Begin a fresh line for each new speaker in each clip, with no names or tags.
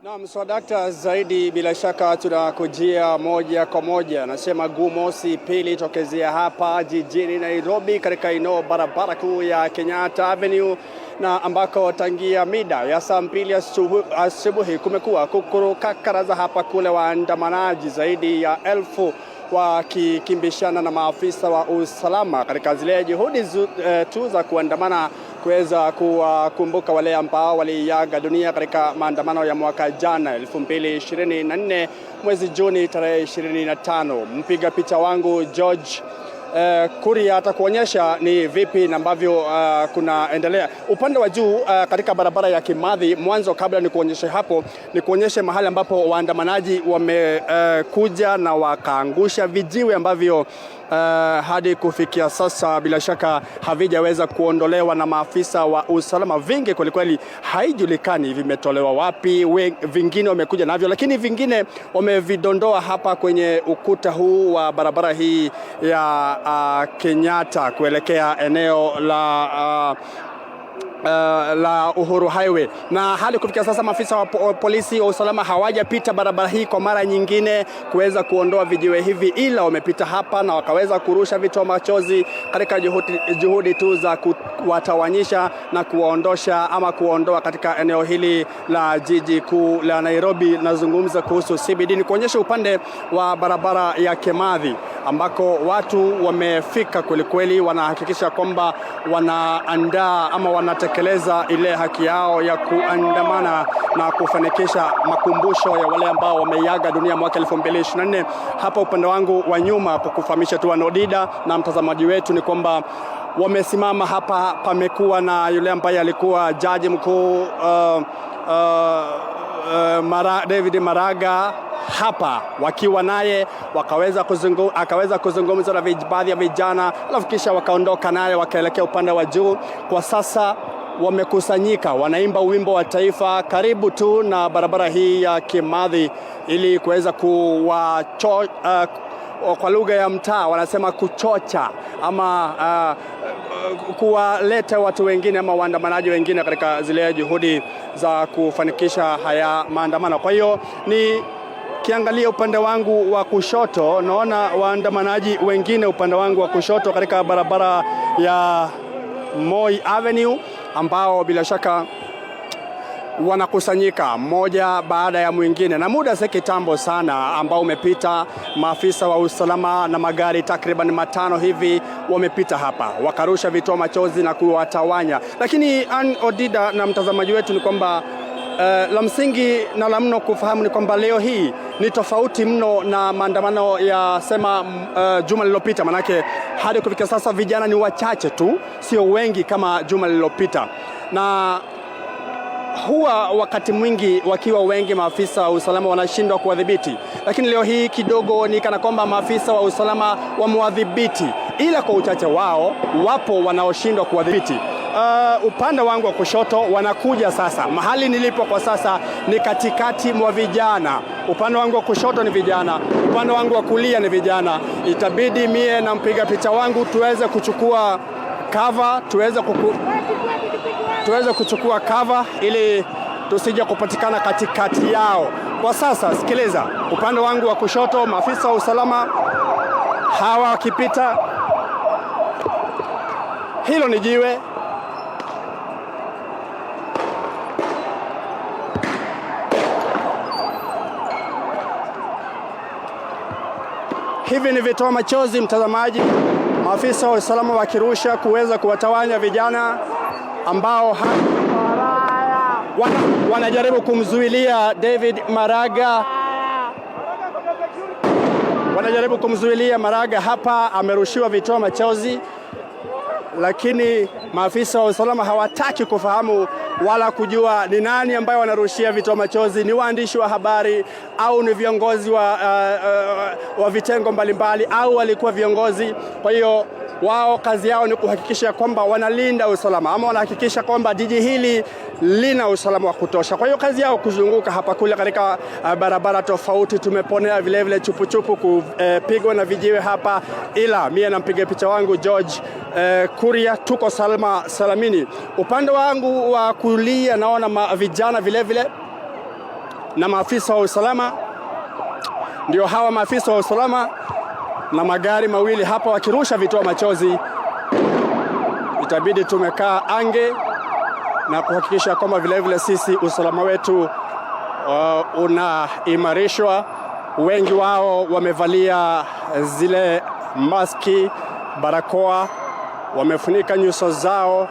Na mswadakta zaidi bila shaka tunakujia moja kwa moja. Nasema Gumosi pili tokezea hapa jijini Nairobi katika eneo barabara kuu ya Kenyatta Avenue, na ambako tangia mida ya saa 2 asubuhi kumekuwa kukurukakaraza hapa kule waandamanaji zaidi ya 1000 wakikimbishana na maafisa wa usalama katika zile juhudi tu za kuandamana kuweza kuwakumbuka wale ambao waliaga dunia katika maandamano ya mwaka jana 2024 mwezi Juni tarehe 25. Mpiga picha wangu George Kuria atakuonyesha ni vipi na ambavyo kunaendelea upande wa juu katika barabara ya Kimathi. Mwanzo kabla ni kuonyesha hapo, ni kuonyesha mahali ambapo waandamanaji wamekuja na wakaangusha vijiwe ambavyo hadi kufikia sasa bila shaka havijaweza kuondolewa na maafisa wa usalama. Vingi kweli haijulikani vimetolewa wapi, vingine wamekuja navyo, lakini vingine wamevidondoa hapa kwenye ukuta huu wa barabara hii ya Kenyatta kuelekea eneo la Uhuru Highway. Na hadi kufikia sasa maafisa wa polisi wa usalama hawajapita barabara hii kwa mara nyingine kuweza kuondoa vijiwe hivi, ila wamepita hapa na wakaweza kurusha vitoa machozi katika juhudi tu za kuwatawanyisha na kuwaondosha ama kuondoa katika eneo hili la jiji kuu la Nairobi. Nazungumza kuhusu CBD, ni kuonyesha upande wa barabara ya Kimathi ambako watu wamefika kweli, wanahakikisha kwamba wanaandaa ama wanatekeleza ile haki yao ya kuandamana na kufanikisha makumbusho ya wale ambao wameiaga dunia mwaka 2024. Hapa upande wangu wa nyuma, kwa kufahamisha tu wanodida na mtazamaji wetu, ni kwamba wamesimama hapa, pamekuwa na yule ambaye alikuwa jaji mkuu David Maraga hapa, wakiwa naye akaweza kuzungumza na baadhi ya vijana, alafu kisha wakaondoka naye wakaelekea upande wa juu. Kwa sasa wamekusanyika, wanaimba wimbo wa taifa karibu tu na barabara hii ya Kimathi, ili kuweza kwa lugha ya mtaa wanasema kuchocha ama kuwaleta watu wengine ama waandamanaji wengine katika zile juhudi za kufanikisha haya maandamano. Kwa hiyo ni kiangalia upande wangu wa kushoto, naona waandamanaji wengine upande wangu wa kushoto katika barabara ya Moi Avenue, ambao bila shaka wanakusanyika mmoja baada ya mwingine, na muda si kitambo sana ambao umepita. Maafisa wa usalama na magari takriban 5 hivi wamepita hapa wakarusha vitoa machozi na kuwatawanya. Lakini Odida na mtazamaji wetu, ni kwamba la msingi na la mno kufahamu ni kwamba leo hii ni tofauti mno na maandamano ya juma lililopita. Manake hadi kufikia sasa vijana ni wachache tu, sio wengi kama juma lililopita, na huwa wakati mwingi wakiwa wengi maafisa wa usalama wanashindwa kuwadhibiti. Lakini leo hii kidogo ni kana kwamba maafisa wa usalama wamewadhibiti, ila kwa uchache wao wapo wanaoshindwa kuwadhibiti. Upande wangu wa kushoto wanakuja sasa. Mahali nilipo kwa sasa ni katikati mwa vijana. Upande wangu wa kushoto ni vijana, upande wangu wa kulia ni vijana. Itabidi mie na mpiga picha wangu tuweze kuchukua cover, tuweze kuchukua cover ili tusije kupatikana katikati yao. Kwa sasa sikiliza, upande wangu wa kushoto maafisa wa usalama hawa wakipita, hilo ni jiwe. Hivi ni vitoa machozi, mtazamaji, maafisa wa usalama wakirusha kuweza kuwatawanya vijana ambao wanajaribu kumzuilia David Maraga. Wanajaribu kumzuilia Maraga hapa, amerushiwa vitoa machozi, lakini maafisa wa usalama hawataki kufahamu wala kujua ni nani ambaye wanarushia vitoa machozi, ni waandishi wa habari au ni viongozi wa vitengo mbalimbali au walikuwa viongozi. Kwa hiyo wao kazi yao ni kuhakikisha kwamba wanalinda usalama ama wanahakikisha kwamba jiji hili lina usalama wa kutosha. Kwa hiyo kazi yao kuzunguka hapa kule katika barabara tofauti. Tumeponea vile chupuchupu kupigwa na vijiwe hapa, ila mie na mpiga picha wangu George Kuria tuko salamini. Upande wangu wa kulia naona vijana vile na maafisa wa usalama. Ndio hawa maafisa wa usalama na magari mawili hapa wakirusha vitoa machozi. Itabidi tumekaa ange na kuhakikisha kwamba vile sisi usalama wetu unaimarishwa. Wengi wao wamevalia zile maski, barakoa, wamefunika nyuso zao,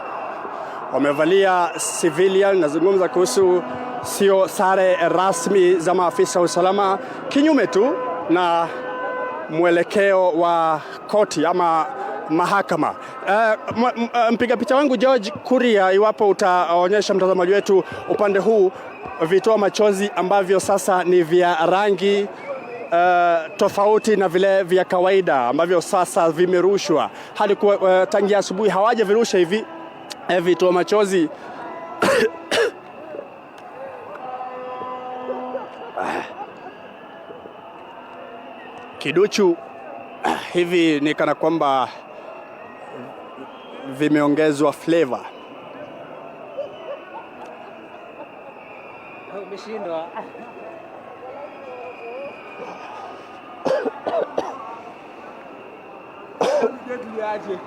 wamevalia civilian. Nazungumza kuhusu sio sare rasmi za maafisa wa usalama, kinyume tu na mwelekeo wa koti ama mahakama. Mpiga picha wangu George Kuria, iwapo utaonyesha mtazamaji wetu upande huu vitoa machozi ambavyo sasa ni vya rangi tofauti na vile vya kawaida ambavyo sasa vimerushwa. Hadi tangia asubuhi hawaja virusha hivi vitoa machozi. Kiduchu hivi ni kana kwamba vimeongezwa flavor.
Umeshindwa. Aje.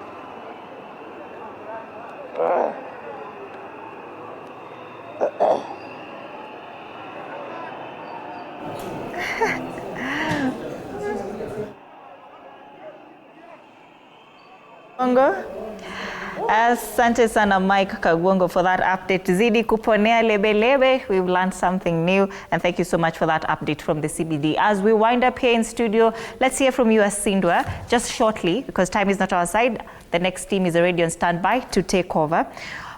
Asante sana Mike Kagwongo for that update. Zidi kuponea lebelebe. We've learned something new, and thank you so much for that update from the CBD. As we wind up here in studio, let's hear from you, Asindwa, just shortly, because time is not our side. The next team is already on standby to take over.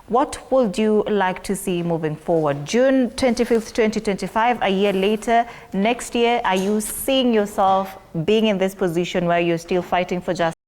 What would you like to see moving forward? June 25th, 2025, a year later, next year, are you seeing yourself being in this position where you're still fighting for justice?